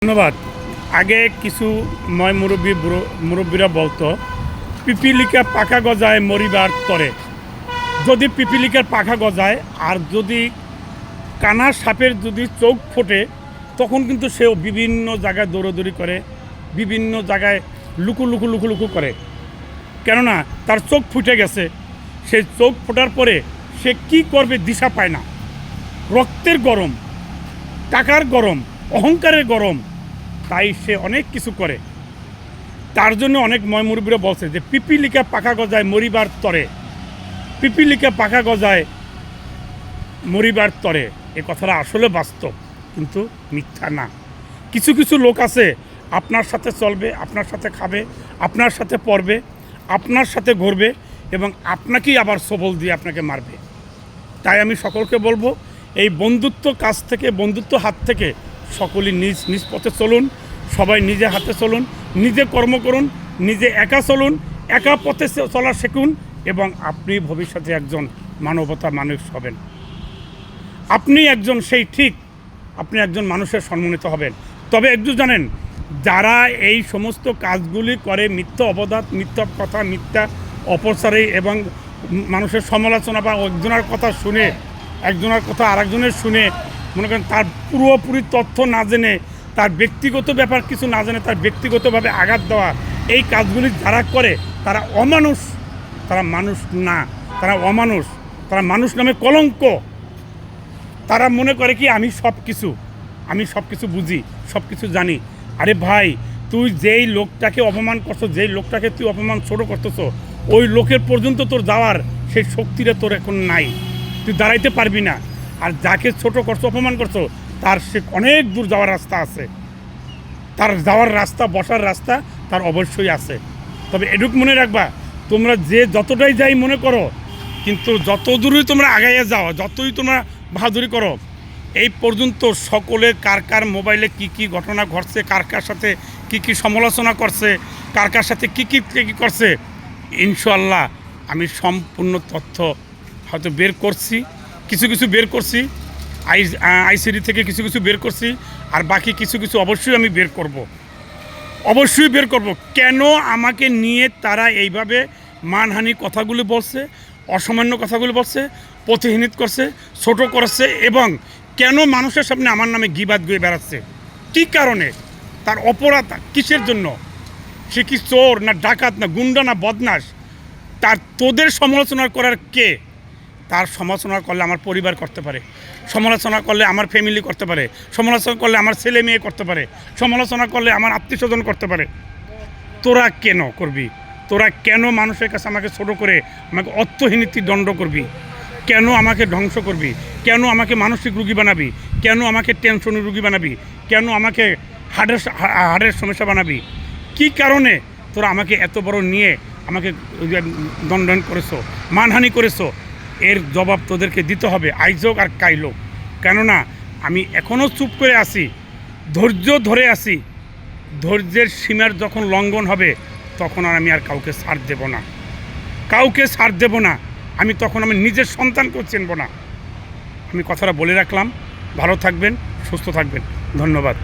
ধন্যবাদ। আগে কিছু মুরব্বীরা বলতো পিপিলিকা পাখা গজায় মরিবার তরে। যদি পিপিলিকার পাখা গজায় আর যদি কানা সাপের যদি চোখ ফোটে তখন কিন্তু সেও বিভিন্ন জায়গায় দৌড়াদৌড়ি করে, বিভিন্ন জায়গায় লুকু করে। কেননা তার চোখ ফুটে গেছে। সেই চোখ ফোটার পরে সে কি করবে দিশা পায় না। রক্তের গরম, টাকার গরম, অহংকারের গরম, তাই সে অনেক কিছু করে। তার জন্য অনেক মুরব্বীরা বলছে যে পিপিলিকা পাখা গজায় মরিবার তরে, পিপিলিকা পাখা গজায় মরিবার তরে। এ কথাটা আসলে বাস্তব, কিন্তু মিথ্যা না। কিছু কিছু লোক আছে আপনার সাথে চলবে, আপনার সাথে খাবে, আপনার সাথে পড়বে, আপনার সাথে ঘুরবে এবং আপনাকেই আবার সবল দিয়ে আপনাকে মারবে। তাই আমি সকলকে বলবো, এই বন্ধুত্ব কাছ থেকে, বন্ধুত্ব হাত থেকে সকলেই নিজ নিজ পথে চলুন। সবাই নিজে হাতে চলুন, নিজে কর্ম করুন, নিজে একা চলুন, একা পথে চলা শিখুন এবং আপনি ভবিষ্যতে একজন মানবতা মানুষ হবেন। আপনি একজন সেই ঠিক, আপনি একজন মানুষের সম্মানিত হবেন। তবে একটু জানেন, যারা এই সমস্ত কাজগুলি করে, মিথ্যা অপবাদ, মিথ্যা কথা, মিথ্যা অপচারে এবং মানুষের সমালোচনা বা একজনের কথা শুনে, একজনের কথা আরেকজনের শুনে, মনে করেন তার পুরোপুরি তথ্য না জেনে, তার ব্যক্তিগত ব্যাপার কিছু না জেনে তার ব্যক্তিগতভাবে আঘাত দেওয়া, এই কাজগুলি যারা করে তারা অমানুষ, তারা মানুষ না, তারা অমানুষ, তারা মানুষ নামে কলঙ্ক। তারা মনে করে কি আমি সব কিছু বুঝি, সব কিছু জানি। আরে ভাই, তুই যেই লোকটাকে অপমান করছো, যেই লোকটাকে তুই অপমান ছোটো করতেছ, ওই লোকের পর্যন্ত তোর যাওয়ার সেই শক্তিটা তোর এখন নাই, তুই দাঁড়াইতে পারবি না। আর যাকে ছোটো করছো, অপমান করছো, তার সে অনেক দূর যাওয়ার রাস্তা আছে, তার যাওয়ার রাস্তা, বসার রাস্তা তার অবশ্যই আছে। তবে এটুকু মনে রাখবা, তোমরা যে যতটাই যাই মনে করো, কিন্তু যত দূরই তোমরা আগাইয়া যাও, যতই তোমরা বাহাদুরি করো, এই পর্যন্ত সকলে কার কার মোবাইলে কি ঘটনা ঘটছে, কার কার সাথে কি সমালোচনা করছে, কার কার সাথে কি করছে, ইনশাআল্লাহ আমি সম্পূর্ণ তথ্য হয়তো বের করছি, কিছু বের করছি, আইসিডি থেকে কিছু বের করছি, আর বাকি কিছু অবশ্যই আমি অবশ্যই বের করব। কেন আমাকে নিয়ে তারা এইভাবে মানহানি কথাগুলো বলছে, অসামান্য কথাগুলো বলছে, প্রতিহিনিত করছে, ছোট করছে এবং কেন মানুষের সামনে আমার নামে গিবাদ গিয়ে বেড়াচ্ছে, কী কারণে, তার অপরাধ কিসের জন্য, সে কি চোর না ডাকাত না গুন্ডা না বদমাশ, তার তোদের সমালোচনা করার কে? তার সমালোচনা করলে আমার পরিবার করতে পারে, সমালোচনা করলে আমার ফ্যামিলি করতে পারে, সমালোচনা করলে আমার ছেলে মেয়ে করতে পারে, সমালোচনা করলে আমার আত্মীয় স্বজন করতে পারে। তোরা কেন করবি? তোরা কেন মানুষের কাছে আমাকে ছোটো করে আমাকে অর্থহীনতি দণ্ড করবি? কেন আমাকে ধ্বংস করবি? কেন আমাকে মানসিক রোগী বানাবি? কেন আমাকে টেনশনের রোগী বানাবি? কেন আমাকে হার্টের সমস্যা বানাবি? কি কারণে তোরা আমাকে এত বড় নিয়ে আমাকে দণ্ডন করেছো, মানহানি করেছো? এর জবাব তোদেরকে দিতে হবে, আইজোক আর কাইলোক। কেননা আমি এখনও চুপ করে আছি, ধৈর্য ধরে আছি। ধৈর্যের সীমার যখন লঙ্ঘন হবে তখন আমি আর কাউকে ছাড় দেব না, আমি তখন আমি নিজের সন্তানকেও চিনব না। আমি কথাটা বলে রাখলাম। ভালো থাকবেন, সুস্থ থাকবেন, ধন্যবাদ।